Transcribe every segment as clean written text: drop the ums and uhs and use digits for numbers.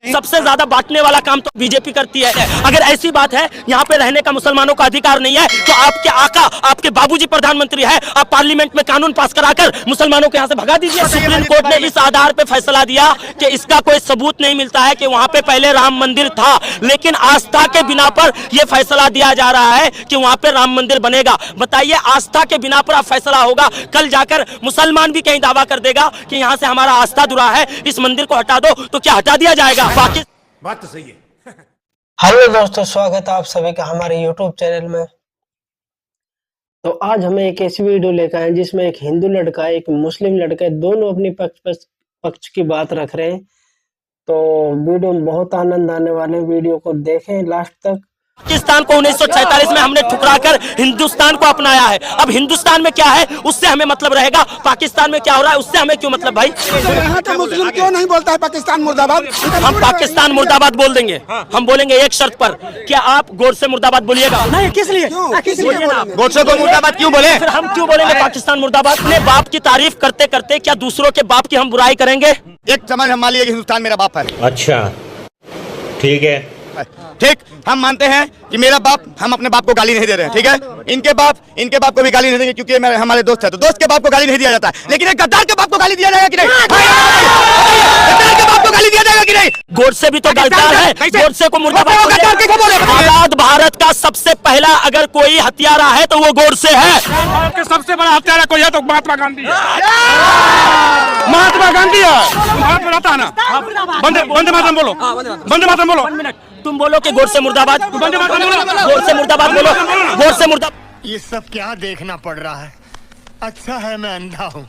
सबसे ज्यादा बांटने वाला काम तो बीजेपी करती है। अगर ऐसी बात है यहाँ पे रहने का मुसलमानों का अधिकार नहीं है तो आपके आका, आपके बाबूजी प्रधानमंत्री है, आप पार्लियामेंट में कानून पास कराकर मुसलमानों को यहाँ से भगा दीजिए। सुप्रीम कोर्ट ने इस आधार पे फैसला दिया कि इसका कोई सबूत नहीं मिलता है कि वहाँ पे पहले राम मंदिर था, लेकिन आस्था के बिना पर यह फैसला दिया जा रहा है कि वहाँ पे राम मंदिर बनेगा। बताइए, आस्था के बिना पर फैसला होगा, कल जाकर मुसलमान भी कहीं दावा कर देगा कि यहाँ से हमारा आस्था जुड़ा है, इस मंदिर को हटा दो, तो क्या हटा दिया जाएगा? बात तो सही है। हेलो दोस्तों, स्वागत है आप सभी का हमारे YouTube चैनल में। तो आज हमें एक ऐसी वीडियो लेकर आए जिसमें एक हिंदू लड़का एक मुस्लिम लड़का दोनों अपनी पक्ष की बात रख रहे हैं। तो वीडियो में बहुत आनंद आने वाले, वीडियो को देखें लास्ट तक। पाकिस्तान को 1947 में हमने ठुकराकर हिंदुस्तान को अपनाया है। अब हिंदुस्तान में क्या है उससे हमें मतलब रहेगा, पाकिस्तान में क्या हो रहा है उससे हमें क्यों मतलब? भाई यहाँ का मुस्लिम क्यों नहीं बोलता है पाकिस्तान मुर्दाबाद? हम पाकिस्तान मुर्दाबाद बोल देंगे। हम बोलेंगे एक शर्त पर, क्या आप गोडसे मुर्दाबाद बोलिएगा? नहीं, किस लिए? गोडसे को मुर्दाबाद क्यों बोले? फिर हम क्यों बोलेंगे पाकिस्तान मुर्दाबाद? अपने बाप की तारीफ करते करते क्या दूसरों के बाप की हम बुराई करेंगे? एक समझ हम मान लिया कि हिंदुस्तान मेरा बाप है। अच्छा, ठीक है, ठीक, हम मानते हैं कि मेरा बाप, हम अपने बाप को गाली नहीं दे रहे हैं, ठीक है। इनके बाप को भी गाली नहीं देंगे क्योंकि ये हमारे दोस्त है, तो दोस्त के बाप को गाली नहीं दिया जाता है। लेकिन एक गद्दार के बाप को गाली दिया जाएगा कि नहीं? गद्दार के बाप को गाली दिया जाएगा कि नहीं? गोडसे भी तो गद्दार है, गोडसे को मुर्दाबाद। आजाद भारत का सबसे पहला अगर कोई हत्यारा है तो वो गोडसे है। सबसे बड़ा हत्यारा कोई है तो महात्मा गांधी है। महात्मा गांधी है, महात्मा रहता है ना। वंदे मातरम बोलो, वंदे मातरम बोलो। तुम बोलो कि गोडसे मुर्दाबाद, गोडसे मुर्दाबाद बोलो, गोडसे मुर्दाबाद। ये सब क्या देखना पड़ रहा है? अच्छा है मैं अंधा हूँ।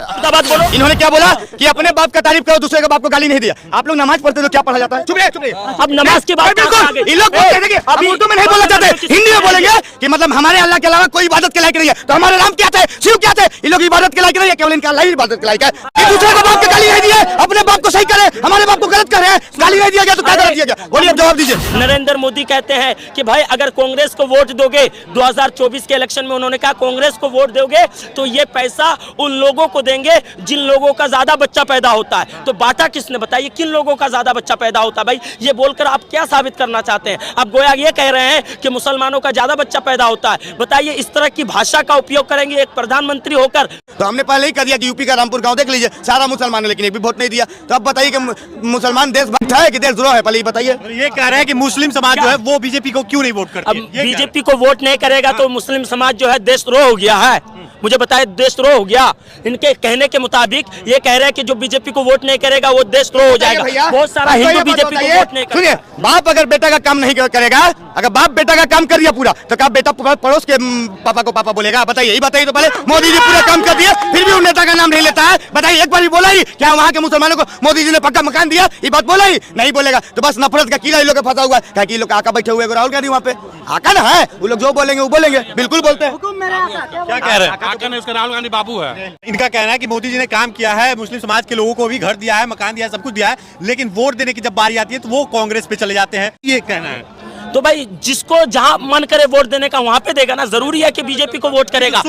मुर्दाबाद बोलो। इन्होंने क्या बोला कि अपने बाप का तारीफ करो, दूसरे के बाप को गाली नहीं दिया। आप लोग नमाज पढ़ते हो तो क्या पढ़ा जाता है? चुप रहिए। अब नमाज की बात बिल्कुल, इन लोग अभी उर्दू में नहीं बोलना चाहते, हिंदी में बोलेंगे कि मतलब हमारे अल्लाह के अलावा कोई इबादत के लायक नहीं है। तो हमारे राम क्या थे, शिव क्या थे? इन लोग इबादत के लायक नहीं है, केवल इनका अल्लाह ही इबादत के लायक है। दूसरे को बाप के गाली नहीं दिए, अपने बाप को सही करे, हमारे बाप को गलत कर रहे हैं, गाली नहीं दिया गया तो क्या गलत दिया गया? बोलिए, जवाब दीजिए। नरेंद्र मोदी कहते हैं कि भाई अगर कांग्रेस को वोट दोगे, 2024 के इलेक्शन में उन्होंने कहा कांग्रेस को वोट दोगे तो ये पैसा उन लोगों को देंगे जिन लोगों का ज्यादा बच्चा पैदा होता है। तो बांटा किसने? बताइए, किन लोगों का ज्यादा बच्चा पैदा होता है? भाई ये बोलकर आप क्या साबित करना चाहते हैं? आप गोया ये कह रहे हैं कि मुसलमानों का ज्यादा बच्चा पैदा होता है। बताइए, इस तरह की भाषा का उपयोग करेंगे एक प्रधानमंत्री होकर? तो हमने पहले ही कर दिया कि यूपी का रामपुर गांव देख लीजिए, सारा मुसलमान है, लेकिन एक भी वोट नहीं दिया। तो अब बताइए कि मुसलमान देशभक्त है कि देशद्रोह है? पहले ही बताइए। ये कह रहे हैं कि मुस्लिम समाज जो है वो बीजेपी को क्यों नहीं वोट करती? अब बीजेपी को वोट नहीं करेगा तो मुस्लिम समाज जो है देशद्रोह हो गया है? मुझे बताए, देशद्रोह हो गया? इनके कहने के मुताबिक ये कह रहे हैं कि जो बीजेपी को वोट नहीं करेगा वो देशद्रोह हो जाएगा। बहुत सारा हिंदू बीजेपी को वोट नहीं करेगा। सुनिए, बाप अगर बेटा का काम नहीं करेगा, अगर बाप बेटा का काम कर दिया पूरा, तो क्या बेटा पड़ोस के पापा को पापा बोलेगा? बताइए, यही बताइए। तो पहले मोदी जी पूरा काम कर दिया, फिर भी उन नेता का नाम नहीं लेता है। बताइए, एक बार भी बोला ही क्या वहाँ के मुसलमानों को मोदी जी ने पक्का मकान दिया? ये बात बोला ही नहीं, बोलेगा। तो बस नफरत का कीड़ा इन लोग का फंसा हुआ है। क्या कि लोग आका बैठे हुए राहुल गांधी वहाँ पे आका ना है, वो लोग जो बोलेंगे वो बोलेंगे, बिल्कुल बोलते हैं। क्या कह रहे हैं? राहुल गांधी बाबू है। इनका कहना है कि मोदी जी ने काम किया है, मुस्लिम समाज के लोगों को भी घर दिया है, मकान दिया है, सब कुछ दिया है, लेकिन वोट देने की जब बारी आती है तो वो कांग्रेस पे चले जाते हैं, ये कहना है। तो भाई जिसको जहां मन करे वोट देने का वहां पे देगा ना, जरूरी है कि बीजेपी को वोट करेगा?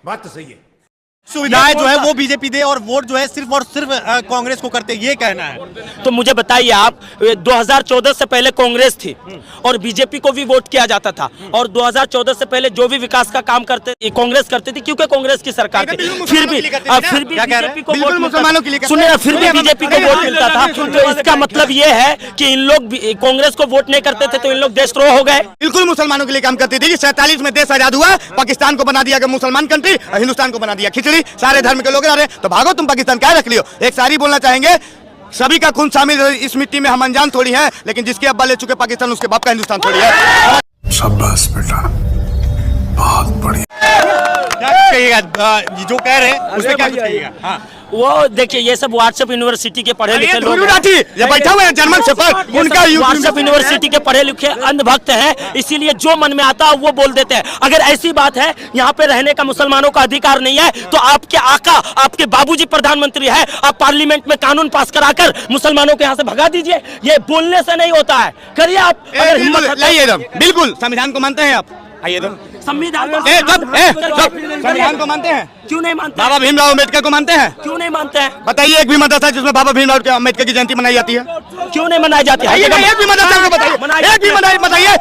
बात तो सही है। सुविधाएं जो है वो बीजेपी दे और वोट जो है सिर्फ और सिर्फ कांग्रेस को करते, ये कहना है। तो मुझे बताइए, आप 2014 से पहले कांग्रेस थी और बीजेपी को भी वोट किया जाता था, और 2014 से पहले जो भी विकास का काम करते कांग्रेस करती थी क्योंकि कांग्रेस की सरकार थी। फिर भी बीजेपी को वोट मुसलमानों के लिए, सुनिए, फिर भी बीजेपी को वोट मिलता था। तो इसका मतलब ये है कि इन लोग कांग्रेस को वोट नहीं करते थे तो इन लोग देशद्रोह हो गए। बिल्कुल मुसलमानों के लिए काम करती थी। 47 में देश आजाद हुआ, पाकिस्तान को बना दिया गया मुसलमान कंट्री और हिंदुस्तान को बना दिया खिचड़ी। सारे धर्म के लोग रह रहे, तो भागो तुम पाकिस्तान क्या रख लियो। एक सारी बोलना चाहेंगे, सभी का खून शामिल इस मिट्टी में, हम अनजान थोड़ी है, लेकिन जिसके अब्बा ले चुके पाकिस्तान उसके बाप का हिंदुस्तान थोड़ी है। शाबाश बेटा, बहुत बढ़िया। क्या कहिएगा जो कह रहे हैं उसमें क्या कहिएगा? हाँ, वो देखिए, ये सब व्हाट्सएप यूनिवर्सिटी के पढ़े लिखे लोग बैठा हुए हैं जर्मन से पर, उनका व्हाट्सएप यूनिवर्सिटी के पढ़े लिखे अंधभक्त हैं, इसीलिए जो मन में आता है वो बोल देते हैं। अगर ऐसी बात है यहाँ पे रहने का मुसलमानों का अधिकार नहीं है तो आपके आका, आपके बाबूजी प्रधानमंत्री है, आप पार्लियामेंट में कानून पास कराकर मुसलमानों को यहाँ से भगा दीजिए। ये बोलने से नहीं होता है, करिए आप। बिल्कुल संविधान को मानते हैं आप? आइए संविधान संविधान को मानते हैं? क्यों नहीं मानते? बाबा भीमराव अम्बेडकर को मानते हैं? क्यों नहीं मानते हैं? बताइए एक भी मदरसा जिसमें बाबा भीमराव अम्बेडकर की जयंती मनाई जाती है? क्यों नहीं मनाई जाती है? एक भी मदरसा को बताइए, एक भी बताइए।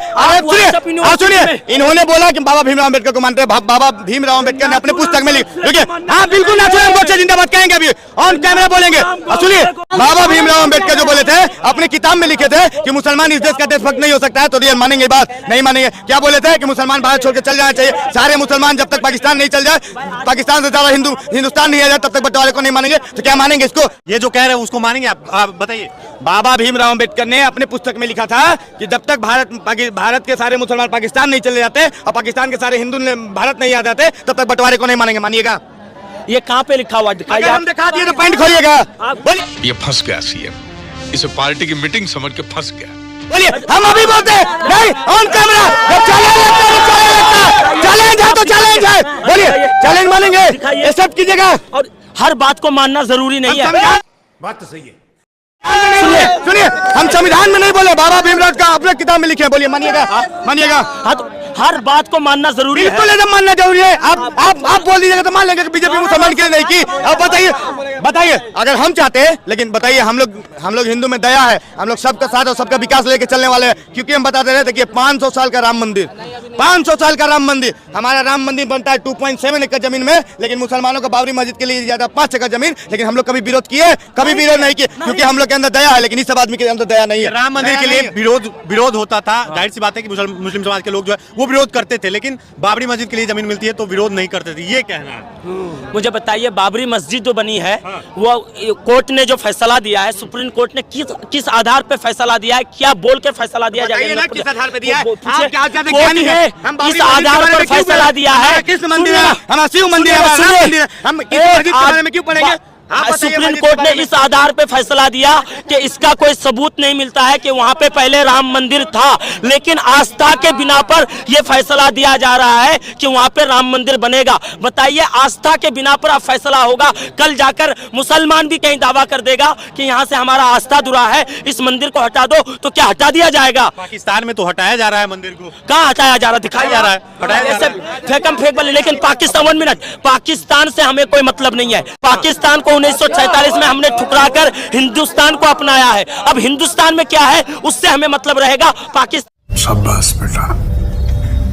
सुनिए, इन्होंने बोला कि बाबा भीमराव अम्बेडकर को मानते हैं। बाबा भीमराव अम्बेडकर ने अपने पुस्तक में लिखे, हाँ बिल्कुल ना जिंदाबाद कहेंगे, अभी ऑन कैमरा बोलेंगे। सुनिए, बाबा भीमराव अम्बेडकर जो बोले थे अपनी किताब में लिखे थे कि मुसलमान इस देश का देशभक्त नहीं हो सकता है, तो रियल मानेंगे बात? नहीं मानेंगे। क्या बोले थे कि मुसलमान भारत छोड़ के चल जाना चाहिए, सारे मुसलमान जब तक पाकिस्तान नहीं चल जाए, पाकिस्तान से ज्यादा हिंदुस्तान नहीं आ जाए, तब तक बंटवारे को नहीं मानेंगे। तो क्या मानेंगे इसको? ये जो कह रहे हैं उसको मानेंगे आप बताइए। बाबा भीमराव अम्बेडकर ने अपने पुस्तक में लिखा था कि जब तक भारत के सारे मुसलमान पाकिस्तान नहीं चले जाते और पाकिस्तान के सारे हिंदू भारत नहीं आ जाते, तब तक बंटवारे को नहीं मानेंगे। मानिएगा? ये कहाँ पे लिखा हुआ दिखाइए? हम दिखा दिए तो पॉइंट खोलिएगा। बोलिए, ये फंस गया सीएम, इसे पार्टी की मीटिंग समझ के फंस गया। बोलिए। हम अभी बोलते हैं नहीं, ऑन कैमरा। चैलेंज है तो चैलेंज है। बोलिए, चैलेंज मानेंगे? ये सब कीजिएगा। और हर बात को मानना जरूरी नहीं है। बात तो सही है। सुनिए, हम संविधान में नहीं बोले, बाबा भीमराव का अपने किताब में लिखे हैं। बोलिए, मानिएगा? मानिएगा? हाँ, तो हर बात को मानना जरूरी है। बिल्कुल एकदम मानना जरूरी है। आप बोल दीजिएगा तो मान लेंगे कि बीजेपी मुसलमान के लिए नहीं की। अब बताइए अगर हम चाहते हैं, लेकिन बताइए हम लोग हिंदू में दया है, हम लोग सबका साथ और सबका विकास लेके चलने वाले हैं। क्योंकि हम बताते रहे थे कि 500 साल का राम मंदिर, 500 साल का राम मंदिर, हमारा राम मंदिर बनता है 2.7 एकड़ जमीन में, लेकिन मुसलमानों को बाबरी मस्जिद के लिए ज्यादा 5 एकड़ जमीन। लेकिन हम लोग कभी विरोध किए? कभी विरोध नहीं किए, क्योंकि हम लोग के अंदर दया है। लेकिन इस सब आदमी के अंदर दया नहीं है। राम मंदिर के लिए विरोध होता था, जाहिर सी बात है कि मुस्लिम समाज के लोग जो है वो विरोध करते थे, लेकिन बाबरी मस्जिद के लिए जमीन मिलती है तो विरोध नहीं करते थे। ये कहना है। मुझे बताइए, बाबरी मस्जिद जो बनी है वो कोर्ट ने जो फैसला दिया है, सुप्रीम कोर्ट ने किस आधार पे फैसला दिया है? क्या बोल के फैसला दिया जाएगा? किस आधार पे दिया है? कोर्ट ने किस आधार पर फैसला दिया है? किस मंदिर है? हमारा शिव मंदिर है, राम मंदिर है, हम किस मस्जिद के बारे में क्यों पढ़ेंगे? सुप्रीम कोर्ट ने इस आधार पे फैसला दिया कि इसका कोई सबूत नहीं मिलता है कि वहां पे पहले राम मंदिर था, लेकिन आस्था के बिना पर यह फैसला दिया जा रहा है कि वहां पे राम मंदिर बनेगा। बताइए, आस्था के बिना पर अब फैसला होगा, कल जाकर मुसलमान भी कहीं दावा कर देगा कि यहाँ से हमारा आस्था जुड़ा है, इस मंदिर को हटा दो, तो क्या हटा दिया जाएगा? पाकिस्तान में तो हटाया जा रहा है मंदिर को। कहाँ हटाया जा रहा? दिखाया जा रहा है, हटाया जा रहा है। फेंकम फेंक वाले, लेकिन पाकिस्तान, 1 मिनट, पाकिस्तान से हमें कोई मतलब नहीं है। पाकिस्तान को 1947 में हमने ठुकराकर हिंदुस्तान को अपनाया है। अब हिंदुस्तान में क्या है उससे हमें मतलब रहेगा। पाकिस्तान, शाबाश बेटा,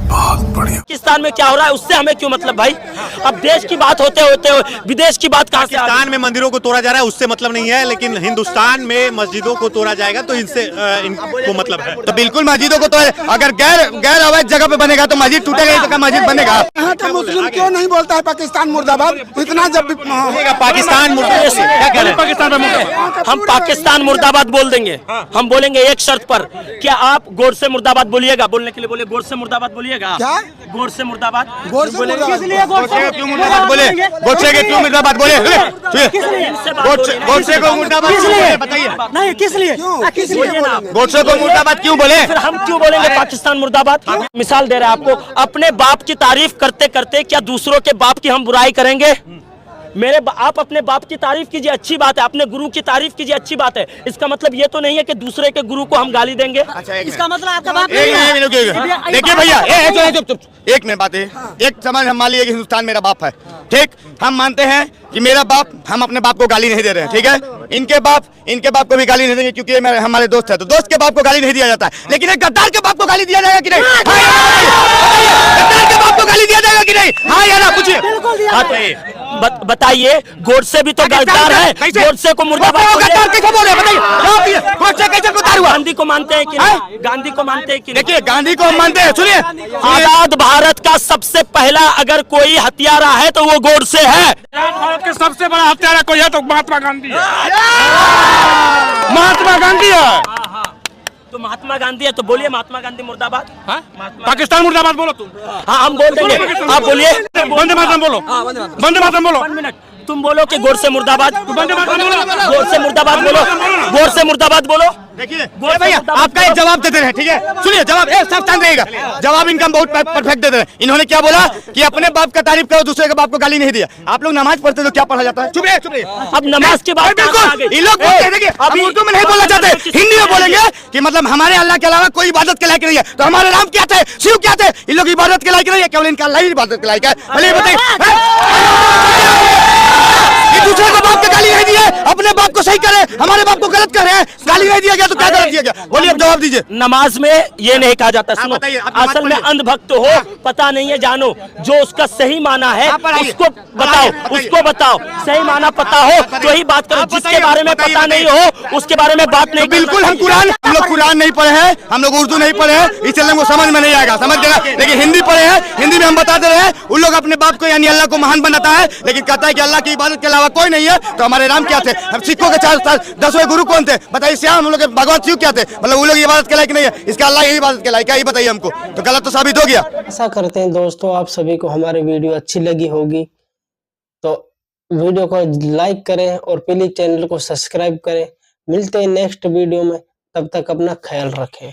बहुत बढ़िया। पाकिस्तान में क्या हो रहा है उससे हमें क्यों मतलब भाई? अब देश की बात होते होते विदेश की बात कहाँ से? पाकिस्तान में मंदिरों को तोड़ा जा रहा है उससे मतलब नहीं है, लेकिन हिंदुस्तान में मस्जिदों को तोड़ा जाएगा तो इनसे इनको मतलब है। तो बिल्कुल मस्जिदों को तो, अगर गैर अवैध जगह पे बनेगा तो मस्जिद टूटेगा, ही तो मस्जिद बनेगा। यहाँ का मुस्लिम क्यों नहीं बोलता है पाकिस्तान मुर्दाबाद? इतना जब पाकिस्तान क्या कह रहे हैं? हम पाकिस्तान मुर्दाबाद बोल देंगे। हम बोलेंगे एक शर्त पर, क्या आप गोड से मुर्दाबाद बोलिएगा? बोलने के लिए बोले गोड से मुर्दाबाद बोलिएगा। क्या? गोड से मुर्दाबाद। गोड से मुर्दाबाद। क्यों मुर्दाबाद बोले? गोडसे के क्यों मुर्दाबाद बोले? गोडसे को मुर्दाबाद बताइए। नहीं, किस लिए? किस लिए? गोडसे को मुर्दाबाद क्यों बोले? फिर हम क्यों बोलेंगे पाकिस्तान मुर्दाबाद? मिसाल दे रहे हैं आपको, अपने बाप की तारीफ करते करते क्या दूसरों के बाप की हम बुराई करेंगे? आप अपने बाप की तारीफ कीजिए, अच्छी बात है। अपने गुरु की तारीफ कीजिए, अच्छी बात है। इसका मतलब ये तो नहीं है कि दूसरे के गुरु को हम गाली देंगे। इसका मतलब आपका बाप नहीं है। देखिए भैया, एक मिनट बात है। एक समाज हम मान लीजिए कि हिंदुस्तान मेरा बाप है, ठीक? हम मानते हैं कि मेरा बाप, हम अपने बाप को गाली नहीं दे रहे हैं, ठीक है? इनके बाप को भी गाली नहीं देंगे क्योंकि ये हमारे दोस्त है, तो दोस्त के बाप को गाली नहीं दिया जाता है। लेकिन एक गद्दार के बाप को गाली दिया जाएगा कि नहीं? गद्दार के बाप को गाली दिया जाएगा कि नहीं? हाँ या ना, पूछिए। बताइए, गोडसे भी तो गद्दार है, गोडसे को मुर्दाबाद कैसे बोले? बताइए, गोडसे कैसे गद्दार हुआ? गांधी को मानते हैं कि नहीं? गांधी को मानते हैं कि नहीं? देखिए, गांधी को हम मानते हैं। सुनिए, आजाद भारत का सबसे पहला अगर कोई हत्यारा है तो वो गोडसे है। भारत के सबसे बड़ा हत्यारा कोई है तो महात्मा गांधी है। महात्मा गांधी है। तो महात्मा गांधी है तो बोलिए महात्मा गांधी मुर्दाबाद। पाकिस्तान मुर्दाबाद बोलो तुम। हाँ, हम बोल देंगे, आप बोलिए। वंदे मातरम बोलो। वंदे मातरम बोलो। 1 मिनट, तुम बोलो कि गोडसे मुर्दाबाद। वंदे मातरम बोलो। गोडसे मुर्दाबाद बोलो। गोडसे मुर्दाबाद बोलो। देखिए भैया, आपका एक जवाब देते रहे, ठीक है? सुनिए, जवाब सब शांत रहेगा। जवाब इनका बहुत परफेक्ट देते रहे। इन्होंने क्या बोला कि अपने बाप का तारीफ करो, दूसरे के बाप को गाली नहीं दिया। आप लोग नमाज पढ़ते तो क्या पढ़ा जाता है? चुप रहिए। अब नमाज की बात बिल्कुल, इन लोग देखिए, अभी उर्दू में नहीं बोलना चाहते, हिंदी में बोलेंगे कि मतलब हमारे अल्लाह के अलावा कोई इबादत के लायक नहीं है। तो हमारे राम क्या थे, शिव क्या थे? इन लोग इबादत के लायक नहीं है, केवल इनका अल्लाह ही इबादत के लायक है। भले बताइए, दूसरे को बाप के गाली नहीं दिए, अपने बाप को सही करे, हमारे बाप को गलत कर रहे हैं, गाली नहीं दिया गया तो क्या गलत दिया गया? बोलिए, अब जवाब दीजिए। नमाज में ये नहीं कहा जाता, सुनो, बताइए, अपनी बात असल में बोलिए। अंधभक्त हो, पता नहीं है, जानो जो उसका सही माना है उसको बताओ, उसको बताओ, सही माना पता हो तो ही बात करो, जिसके बारे में पता नहीं हो उसके बारे में बात नहीं। बिल्कुल, हम लोग कुरान नहीं पढ़े हैं, हम लोग उर्दू नहीं पढ़े हैं, इसलिए हमको समझ में नहीं आएगा, समझ गया? लेकिन हिंदी पढ़े हैं, हिंदी में हम बताते रहे। उन लोग अपने बाप को यानी अल्लाह को महान बनाता है, लेकिन कहता है कि अल्लाह की इबादत के अलावा कोई नहीं है। तो हमारे राम क्या थे? हम सिखों के 10वें गुरु कौन थे? बताइए। श्याम, हम लोग भगवत शिव क्या थे? मतलब वो लोग इबादत के लायक नहीं है, इसका अल्लाह ही इबादत के लायक है, ये बताइए हमको। तो गलत तो साबित हो गया। ऐसा करते हैं दोस्तों, आप सभी को हमारी वीडियो अच्छी लगी होगी तो वीडियो को लाइक करें और प्लीज चैनल को सब्सक्राइब करें। मिलते हैं नेक्स्ट वीडियो में, तब तक अपना ख्याल रखें।